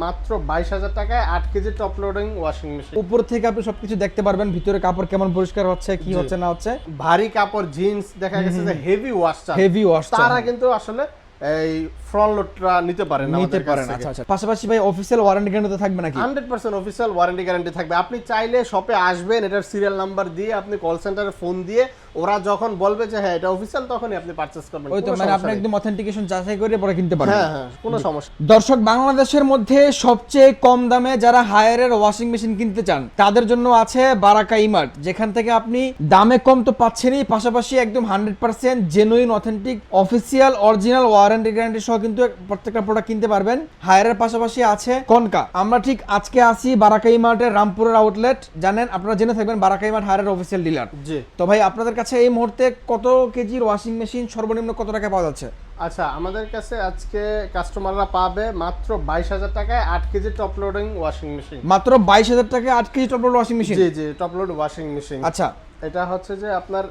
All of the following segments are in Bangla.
মাত্র 22,000 টাকায় 8 kg top loading washing machine. উপর থেকে আপনি সবকিছু দেখতে পারবেন, ভিতরে কাপড় কেমন পরিষ্কার হচ্ছে, কি হচ্ছে না হচ্ছে। ভারী কাপড় জিন্স দেখা গেছে যে হেভি ওয়াশ চান, হেভি ওয়াশ তারা কিন্তু আসলে এই ফ্রন্ট লোডটা নিতে পারেন না। আচ্ছা আচ্ছা। পাশাপাশি ভাই অফিশিয়াল ওয়ারেন্টি গ্যারান্টি থাকবে নাকি? 100% অফিশিয়াল ওয়ারেন্টি গ্যারান্টি থাকবে। আপনি চাইলে শপে আসবেন, এটার সিরিয়াল নাম্বার দিয়ে আপনি কল সেন্টারে ফোন দিয়ে ওরা যখন বলবে যে হ্যাঁ এটা অফিশিয়াল, তখনই আপনি পারচেজ করবেন। ওই তো মানে আপনি একদম অথেন্টিকেশন যাচাই করে পরে কিনতে পারবেন। হ্যাঁ হ্যাঁ, কোনো সমস্যা। দর্শক, বাংলাদেশের মধ্যে সবচেয়ে কম দামে যারা হায়ারের ওয়াশিং মেশিন কিনতে চান তাদের জন্য আছে বারাকা ইমার্ট, যেখান থেকে আপনি দামে কম তো পাচ্ছেনই, পাশাপাশি একদম 100% genuine authentic official original warranty guarantee সহ কিন্তু প্রত্যেকটা প্রোডাক্ট কিনতে পারবেন। হায়ারের পাশাপাশি আছে কনকা। আমরা ঠিক আজকে আসি বারাকা ইমার্টের রামপুরের আউটলেট, জানেন আপনারা জেনে থাকবেন বারাকা ইমার্ট হায়ারের অফিসিয়াল ডিলার। জি। তো ভাই আপনাদের কাছে এই মুহূর্তে কত কেজির ওয়াশিং মেশিন সর্বনিম্ন কত টাকা পাওয়া যাচ্ছে? আচ্ছা, আমাদের কাছে আজকে কাস্টমাররা পাবে মাত্র 22,000 টাকায় 8 kg top loading washing machine. মাত্র 22,000 টাকায় 8 kg top load washing machine? জি জি, টপ লোড ওয়াশিং মেশিন। আচ্ছা, এটা হচ্ছে যে আপনার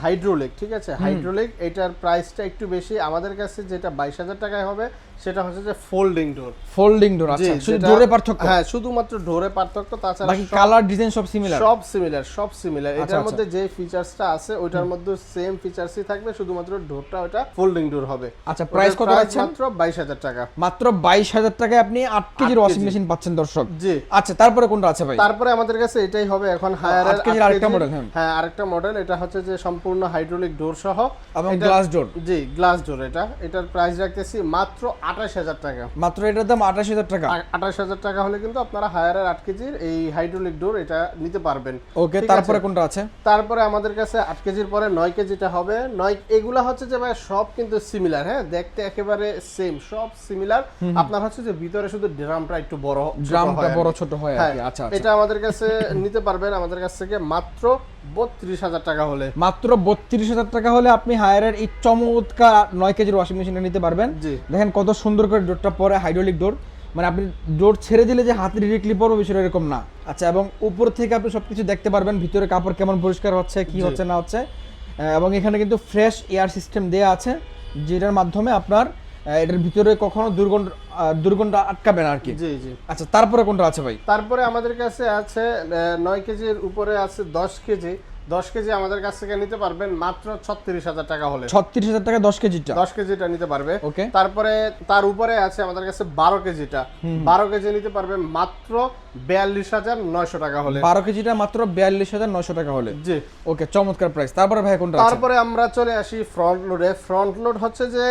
হাইড্রোলিক, ঠিক আছে, হাইড্রোলিক। এটার প্রাইসটা একটু বেশি। আমাদের কাছে যেটা 22,000 টাকায় হবে সেটা হচ্ছে যে ফোল্ডিং ডোর। ফোল্ডিং ডোর। আচ্ছা, শুধু ডোরে পার্থক্য? হ্যাঁ, শুধুমাত্র ডোরে পার্থক্য, তাছাড়া বাকি কালার ডিজাইন সব সিমিলার? সব সিমিলার, সব সিমিলার। আচ্ছা, এটার মধ্যে যে ফিচারসটা আছে ওইটার মধ্যে সেম ফিচারসই থাকবে, শুধুমাত্র ডোরটা ওটা ফোল্ডিং ডোর হবে। আচ্ছা, প্রাইস কত আছে? মাত্র 22,000 টাকা। মাত্র 22,000 টাকায় আপনি 8 কেজির ওয়াশিং মেশিন পাচ্ছেন দর্শক। জি। আচ্ছা, তারপরে কোনটা আছে ভাই? তারপরে আমাদের কাছে এটাই হবে এখন হায়ারের 8 কেজির আরেকটা মডেল। হ্যাঁ, আরেকটা মডেল। এটা হচ্ছে যে সম্পূর্ণ হাইড্রোলিক ডোর সহ এবং গ্লাস ডোর। জি, গ্লাস ডোর। এটার প্রাইস রাখতেছি মাত্র 28,000 টাকা। মাত্র এটার দাম 28,000 টাকা। 28,000 টাকা হলে কিন্তু আপনারা হায়ারের 8 কেজির এই হাইড্রোলিক ডোর এটা নিতে পারবেন। ওকে, তারপরে কোনটা আছে? তারপরে আমাদের কাছে 8 কেজির পরে 9 কেজিটা হবে। 9 এগুলা হচ্ছে যে ভাই সব কিন্তু সিমিলার, হ্যাঁ, দেখতে একেবারে সেম, সব সিমিলার। আপনার হচ্ছে যে ভিতরে শুধু ড্রামটা একটু বড়, ড্রামটা বড় ছোট হয় আর কি। আচ্ছা, এটা আমাদের কাছে নিতে পারবেন আমাদের কাছ থেকে মাত্র 32,000 টাকা হলে। মাত্র 32,000 টাকা হলে আপনি হায়ারের এই চমৎকার 9 কেজির ওয়াশিং মেশিনটা নিতে পারবেন। দেখেন কত সুন্দর করে ডোরটা পরে, হাইড্রোলিক ডোর, মানে আপনি ডোর ছেড়ে দিলে যে হাতে ডিরেক্টলি পড়বে বিষয়টা এরকম না। আচ্ছা, এবং উপর থেকে আপনি সবকিছু দেখতে পারবেন, ভিতরে কাপড় কেমন পরিষ্কার হচ্ছে, কি হচ্ছে না হচ্ছে। এবং এখানে কিন্তু ফ্রেশ এয়ার সিস্টেম দেয়া আছে, যেটার মাধ্যমে আপনার এটার ভিতরে কখনো দুর্গন্ধ আটকাবে না আর কি। জি জি। আচ্ছা, তারপরে কোনটা আছে ভাই? তারপরে আমাদের কাছে আছে 9 কেজির উপরে আছে 10 কেজি। 10 কেজি আমাদের কাছ থেকে নিতে পারবেন মাত্র 36,000 টাকা হলে। 36,000 টাকা 10 কেজিটা? 10 কেজিটা নিতে পারবে। ওকে। তারপরে তার উপরে আছে আমাদের কাছে 12 কেজিটা। 12 কেজি নিতে পারবে মাত্র 42,900 টাকা হলে। 12 কেজিটা মাত্র 42,900 টাকা হলে? জি। ওকে, চমৎকার প্রাইস। তারপরে ভাই কোনটা আছে? তারপরে আমরা চলে আসি ফ্রন্ট লোডে। ফ্রন্ট লোড হচ্ছে যে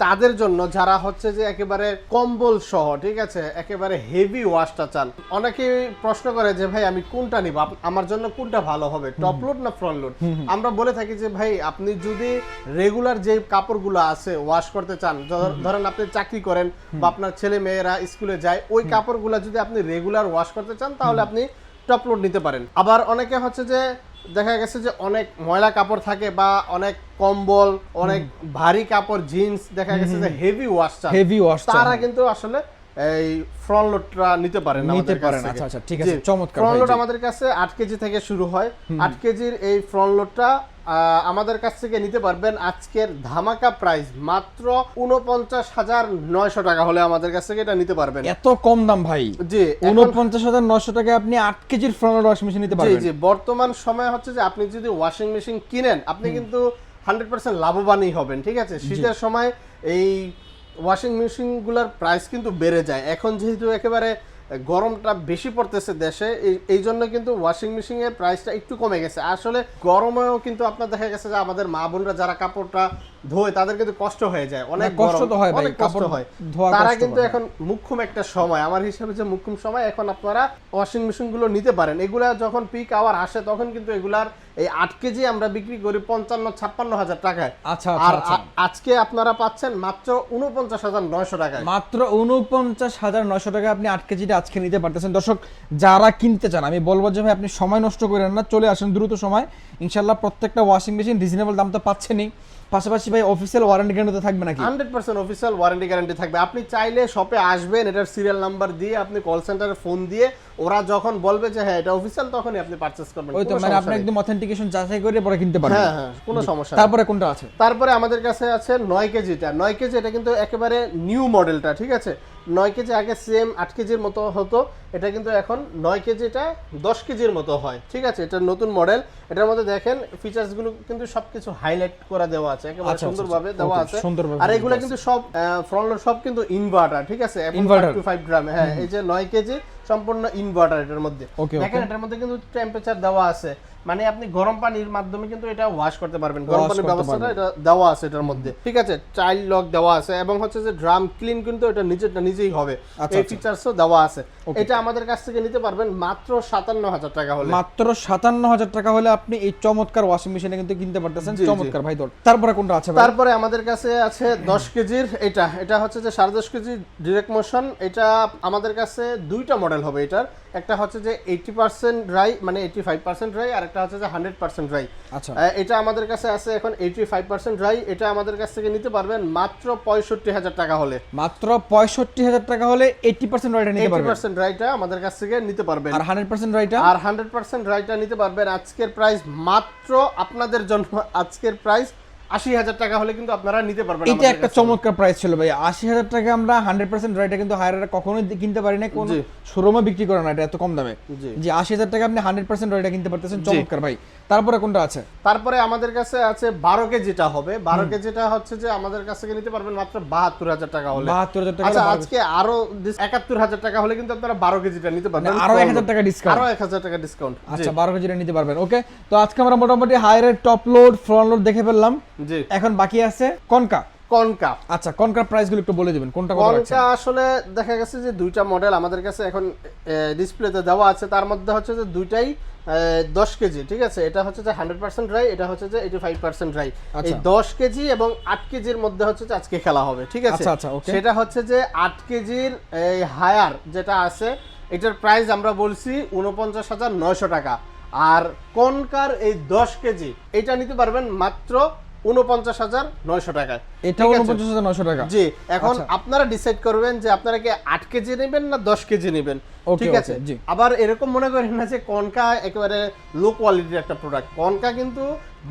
তাদের জন্য যারা হচ্ছে যে একেবারে কম্বল সহ, ঠিক আছে, একেবারে হেভি ওয়াশটা চান। অনেকে প্রশ্ন করে যে ভাই আমি কোনটা নিব, আমার জন্য কোনটা ভালো হবে, টপ লোড না ফ্রন্ট লোড? আমরা বলে থাকি যে ভাই আপনি যদি রেগুলার যে কাপড়গুলো আছে ওয়াশ করতে চান, ধরেন আপনি চাকরি করেন বা আপনার ছেলে মেয়েরা স্কুলে যায়, ওই কাপড়গুলো যদি আপনি রেগুলার ওয়াশ করতে চান তাহলে আপনি টপ লোড নিতে পারেন। আবার অনেকে হচ্ছে যে দেখা গেছে যে অনেক ময়লা কাপড় থাকে বা অনেক কম্বল, অনেক ভারী কাপড় জিন্স দেখা গেছে যে হেভি ওয়াশ চান, তারা কিন্তু আসলে এই ফ্রন্ট লোডটা নিতে পারেন না আমাদের কাছে। আচ্ছা আচ্ছা, ঠিক আছে, চমৎকার। ফ্রন্ট লোড আমাদের কাছে 8 কেজি থেকে শুরু হয়। 8 কেজির এই ফ্রন্ট লোডটা আমাদের কাছ থেকে নিতে পারবেন আজকের ধামাকা প্রাইস মাত্র 49,900 টাকা হলে আমাদের কাছ থেকে এটা নিতে পারবেন। এত কম দাম ভাই? জি, 49,900 টাকায় আপনি 8 কেজির ফ্রন্ট লোড ওয়াশিং মেশিন নিতে পারবেন। জি জি, বর্তমান সময় হচ্ছে যে আপনি যদি ওয়াশিং মেশিন কিনেন আপনি কিন্তু 100% লাভবানই হবেন, ঠিক আছে। শীতের সময় এই ওয়াশিং মেশিনগুলোর প্রাইস কিন্তু বেড়ে যায়। এখন যেহেতু একেবারে গরমটা বেশি পড়তেছে দেশে, এই জন্য কিন্তু ওয়াশিং মেশিনের প্রাইসটা একটু কমে গেছে। আসলে গরমেও কিন্তু আপনার দেখা গেছে যে আমাদের মা বোনরা যারা কাপড়টা ধোয় তাদের কিন্তু কষ্ট হয়ে যায়, অনেক কষ্ট তো হয় ভাই, অনেক কষ্ট হয়। তারা কিন্তু এখন মুখ্যম একটা সময়, আমার হিসাবে যে মুখ্যম সময়, এখন আপনারা ওয়াশিং মেশিন গুলো নিতে পারেন। এগুলা যখন পিক আওয়ার আসে তখন কিন্তু এগুলার এই 8 কেজি আমরা বিক্রি করি 55-56 হাজার টাকায়। আচ্ছা, আর আজকে আপনারা পাচ্ছেন মাত্র 49,900 টাকায়। মাত্র 49,900 টাকায় আপনি 8 কেজিটা আজকে নিতে পারতেছেন। দর্শক, যারা কিনতে চান আমি বলবো যে ভাই আপনি সময় নষ্ট করেন না, চলে আসেন দ্রুত সময়। ইনশাআল্লাহ প্রত্যেকটা ওয়াশিং মেশিন রিজনেবল দাম তো পাচ্ছেনই, পাশাপাশি ভাই অফিসিয়াল ওয়ারেন্টি গ্যারান্টি থাকবে নাকি? 100% অফিসিয়াল ওয়ারেন্টি গ্যারান্টি থাকবে। আপনি চাইলে শপে আসবেন, এটার সিরিয়াল নাম্বার দিয়ে আপনি কল সেন্টারে ফোন দিয়ে ওরা যখন বলবে যে হ্যাঁ এটা অফিসিয়াল, তখনই আপনি পারচেজ করবেন। ওই তো মানে আপনি একদম অথেন্টিকেশন যাচাই করে পরে কিনতে পারবেন। হ্যাঁ হ্যাঁ, কোনো সমস্যা নেই। তারপরে কোনটা আছে? তারপরে আমাদের কাছে আছে 9 কেজিটা। 9 কেজি এটা কিন্তু একেবারে নিউ মডেলটা, ঠিক আছে। 9 কেজি আগে সেম 8 কেজির মতো হতো, এটা কিন্তু এখন 9 কেজিটা 10 কেজির মতো হয়। ঠিক আছে, এটা নতুন মডেল। এটার মধ্যে দেখেন ফিচার্স গুলো কিন্তু সবকিছু হাইলাইট করে দেওয়া আছে, একেবারে সুন্দরভাবে দেওয়া আছে। আর এগুলো কিন্তু সব ফ্রন্ট লোড সব কিন্তু ইনভার্টার। ঠিক আছে, 5 গ্রাম। হ্যাঁ, এই যে 9 কেজি সম্পূর্ণ ইনভার্টার এটার মধ্যে। দেখেন এটার মধ্যে কিন্তু টেম্পারেচার দেওয়া আছে, মানে আপনি গরম পানির মাধ্যমে কিন্তু এটা ওয়াশ করতে পারবেন, গরম পানির ব্যবস্থাটা এটা দেওয়া আছে এটার মধ্যে। ঠিক আছে, চাইল্ড লক দেওয়া আছে এবং হচ্ছে যে ড্রাম ক্লিন কিন্তু এটা নিজেই হবে, এই ফিচারসও দেওয়া আছে। এটা আমাদের কাছ থেকে নিতে পারবেন মাত্র 57,000 টাকা হলে। মাত্র 57,000 টাকা হলে আপনি এই চমৎকার ওয়াশিং মেশিনে কিন্তু কিনতে পারতেছেন। চমৎকার ভাই। তারপরে কোনটা আছে ভাই? তারপরে আমাদের কাছে আছে 10 কেজির, এটা হচ্ছে যে 10.5 কেজি ডিরেক্ট মোশন। এটা আমাদের কাছে দুইটা মডেল হবে এটার, একটা হচ্ছে যে 80% ড্রাই, মানে 85% ড্রাই, আর একটা হচ্ছে যে 100% ড্রাই। আচ্ছা, এটা আমাদের কাছে আছে এখন 85% ড্রাই। এটা আমাদের কাছ থেকে নিতে পারবেন মাত্র 65,000 টাকা হলে। মাত্র 65,000 টাকা হলে 80% ড্রাইটা নিতে পারবেন। 80% ড্রাইটা আমাদের কাছ থেকে নিতে পারবেন। আর 100% ড্রাইটা? আর 100% ড্রাইটা নিতে পারবেন আজকের প্রাইস মাত্র আপনাদের জন্য, আজকের প্রাইস 80,000 টাকা হলে কিন্তু আপনারা নিতে পারবেন। এটা একটা চমৎকার প্রাইস ছিল ভাই। 80,000 টাকা আমরা 100% ড্রাইটা কিন্তু হায়ারে কখনোই কিনতে পারি না, কোন শোরুমে বিক্রি করে না এটা এত কম দামে। জি, 80,000 টাকা আপনি 100% ড্রাইটা কিনতে পারতেছেন। চমৎকার ভাই। তারপরে কোনটা আছে? তারপরে আমাদের কাছে আছে 12 কেজিটা হবে। 12 কেজিটা হচ্ছে যে আমাদের কাছ থেকে নিতে পারবেন মাত্র 72,000 টাকা হলে। 72,000 টাকা। আচ্ছা, আজকে আরো 71,000 টাকা হলে কিন্তু আপনারা 12 কেজিটা নিতে পারবেন, আরো 1,000 টাকা ডিসকাউন্ট। আরো 1,000 টাকা ডিসকাউন্ট। আচ্ছা, 12 কেজিটা নিতে পারবেন। ওকে, তো আজকে আমরা মোটামুটি হায়ারের টপ লোড, ফ্রন্ট লোড দেখে ফেললাম। জি, এখন বাকি আছে কনকা। আচ্ছা, কনকার প্রাইসগুলো একটু বলে দিবেন, কোনটা কত আছে? কনকা আসলে দেখা গেছে যে দুইটা মডেল আমাদের কাছে এখন ডিসপ্লেতে দেওয়া আছে, তার মধ্যে হচ্ছে যে দুইটাই 10 কেজি। ঠিক আছে, এটা হচ্ছে যে 100% ড্রাই, এটা হচ্ছে যে 85% ড্রাই। এই 10 কেজি এবং 8 কেজির মধ্যে হচ্ছে যে আজকে খেলা হবে। ঠিক আছে, সেটা হচ্ছে যে 8 কেজির এই হায়ার যেটা আছে, এটার প্রাইস আমরা বলছি 49,900 টাকা। আর কনকার এই 10 কেজি এটা নিতে পারবেন মাত্র 49,900 টাকায়। এটা 49,900 টাকা। জি, এখন আপনারা ডিসাইড করবেন যে আপনারা কি 8 কেজি নেবেন না 10 কেজি নেবেন। ঠিক আছে, আবার এরকম মনে করেন না যে কনকা একেবারে লো কোয়ালিটির একটা প্রোডাক্ট। কনকা কিন্তু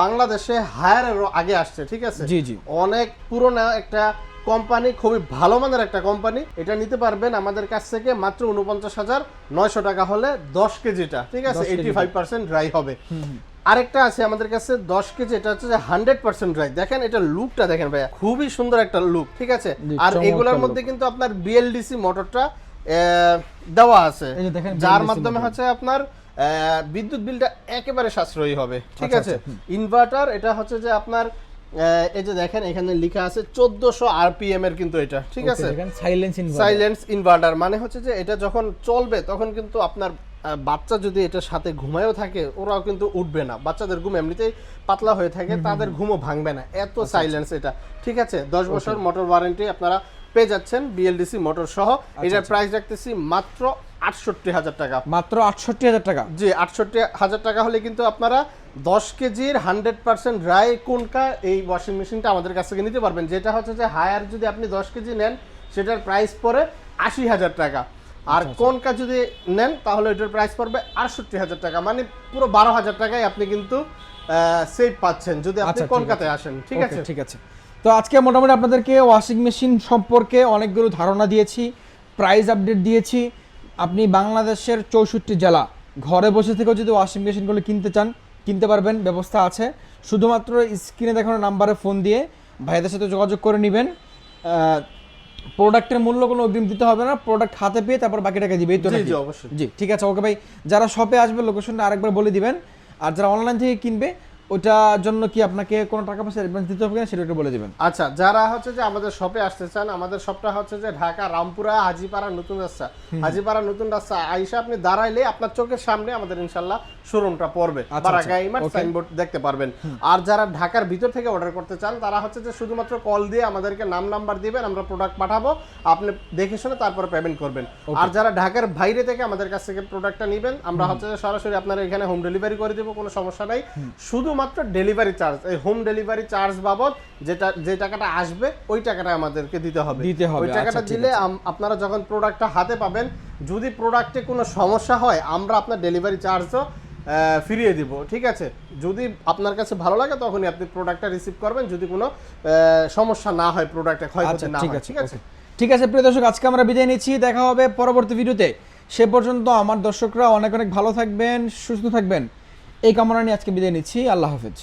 বাংলাদেশে হায়ারেরও আগে আসছে। ঠিক আছে, জি জি, অনেক পুরনো একটা কোম্পানি, খুবই ভালো মানের একটা কোম্পানি। এটা নিতে পারবেন আমাদের কাছ থেকে মাত্র 49,900 টাকা হলে 10 কেজিটা। ঠিক আছে, 85% ড্রাই হবে। আরেকটা আছে আমাদের কাছে 10 কেজি, এটা হচ্ছে যে 100% ড্রাই। দেখেন এটা লুকটা দেখেন ভাইয়া, খুবই সুন্দর একটা লুক। ঠিক আছে, আর এগুলোর মধ্যে কিন্তু আপনার বিএলডিসি মোটরটা দেওয়া আছে, যার মাধ্যমে হচ্ছে আপনার বিদ্যুৎ বিলটা একেবারে সাশ্রয়ী হবে। ঠিক আছে, ইনভার্টার এটা হচ্ছে যে আপনার এই যে দেখেন এখানে লেখা আছে 1400 আরপিএম এর কিন্তু এটা। ঠিক আছে, সাইলেন্স ইনভার্টার, মানে হচ্ছে যে এটা যখন চলবে তখন কিন্তু আপনার বাচ্চা যদি এটার সাথে ঘুমায়ও থাকে ওরাও কিন্তু উঠবে না। বাচ্চাদের ঘুম এমনিতেই পাতলা হয়ে থাকে, তাদের ঘুমও ভাঙবে না, এত সাইলেন্স এটা। ঠিক আছে, 10 বছর মোটর ওয়ারেন্টি আপনারা পেয়ে যাচ্ছেন বিএলডিসি মোটর সহ। এটার প্রাইস রাখতেছি মাত্র 68,000 টাকা। মাত্র 68,000 টাকা? জি, 68,000 টাকা হলে কিন্তু আপনারা 10 কেজির 100% ড্রাই কনকা এই ওয়াশিং মেশিনটা আমাদের কাছ থেকে নিতে পারবেন। যেটা হচ্ছে যে হায়ার যদি আপনি 10 কেজি নেন সেটার প্রাইস পড়ে 80,000 টাকা। আর কনকা যদি নেন তাহলে এটার প্রাইস পড়বে 68,000 টাকা, মানে পুরো 12,000 টাকায় আপনি কিন্তু সেভ পাচ্ছেন যদি আপনি কনকাতে আসেন। ঠিক আছে, ঠিক আছে। তো আজকে মোটামুটি আপনাদেরকে ওয়াশিং মেশিন সম্পর্কে অনেকগুলো ধারণা দিয়েছি, প্রাইস আপডেট দিয়েছি। আপনি বাংলাদেশের 64 জেলা ঘরে বসে থেকেও যদি ওয়াশিং মেশিনগুলো কিনতে চান কিনতে পারবেন, ব্যবস্থা আছে। শুধুমাত্র স্ক্রিনে দেখানো নাম্বারে ফোন দিয়ে ভাইদের সাথে যোগাযোগ করে নেবেন। প্রোডাক্টের মূল্য কোনো অগ্রিম দিতে হবে না, প্রোডাক্ট হাতে পেয়ে তারপর বাকি টাকা দিবেই তো? জি অবশ্যই। জি, ঠিক আছে। ওকে ভাই, যারা শপে আসবে লোকেশনটা আরেকবার বলে দিবেন, আর যারা অনলাইন থেকে কিনবে ওটার জন্য কি আপনাকে কোনো টাকা পয়সা অ্যাডভান্স দিতে হবে না সেটা একটু বলে দিবেন। আচ্ছা, যারা হচ্ছে যে আমাদের শপে আসতে চান, আমাদের শপটা হচ্ছে যে ঢাকা রামপুরা হাজীপাড়া নতুন রাস্তা। হাজীপাড়া নতুন রাস্তা আইসা আপনি দাঁড়াইলে আপনার চোখের সামনে আমাদের ইনশাআল্লাহ শোরুমটা পড়বে, বারাগাইমার সাইনবোর্ড দেখতে পারবেন। আর যারা ঢাকার ভিতর থেকে অর্ডার করতে চান তারা হচ্ছে যে শুধুমাত্র কল দিয়ে আমাদেরকে নাম্বার দিবেন, আমরা প্রোডাক্ট পাঠাবো, আপনি দেখে শুনে তারপরে পেমেন্ট করবেন। আর যারা ঢাকার বাইরে থেকে আমাদের কাছ থেকে প্রোডাক্টটা নেবেন, আমরা হচ্ছে যে সরাসরি আপনার এখানে হোম ডেলিভারি করে দেবো, কোনো সমস্যা নাই। শুধুমাত্র ডেলিভারি চার্জ, এই হোম ডেলিভারি চার্জ বাবদ যে টাকাটা আসবে ওই টাকাটা আমাদেরকে দিতে হবে। ওই টাকাটা দিলে আপনারা যখন প্রোডাক্টটা হাতে পাবেন, যদি প্রোডাক্টে কোনো সমস্যা হয় আমরা আপনার ডেলিভারি চার্জও ফিরিয়ে দিব। ঠিক আছে, যদি আপনার কাছে ভালো লাগে তখনই আপনি প্রোডাক্টটা রিসিভ করবেন, যদি কোনো সমস্যা না হয়, প্রোডাক্টে ক্ষয়ক্ষতি না হয়। ঠিক আছে, ঠিক আছে প্রিয় দর্শক, আজকে আমরা বিদায় নিচ্ছি, দেখা হবে পরবর্তী ভিডিওতে। সে পর্যন্ত আমার দর্শকরা অনেক অনেক ভালো থাকবেন, সুস্থ থাকবেন, এই কামনা নিয়ে আজকে বিদায় নিচ্ছি। আল্লাহ হাফেজ।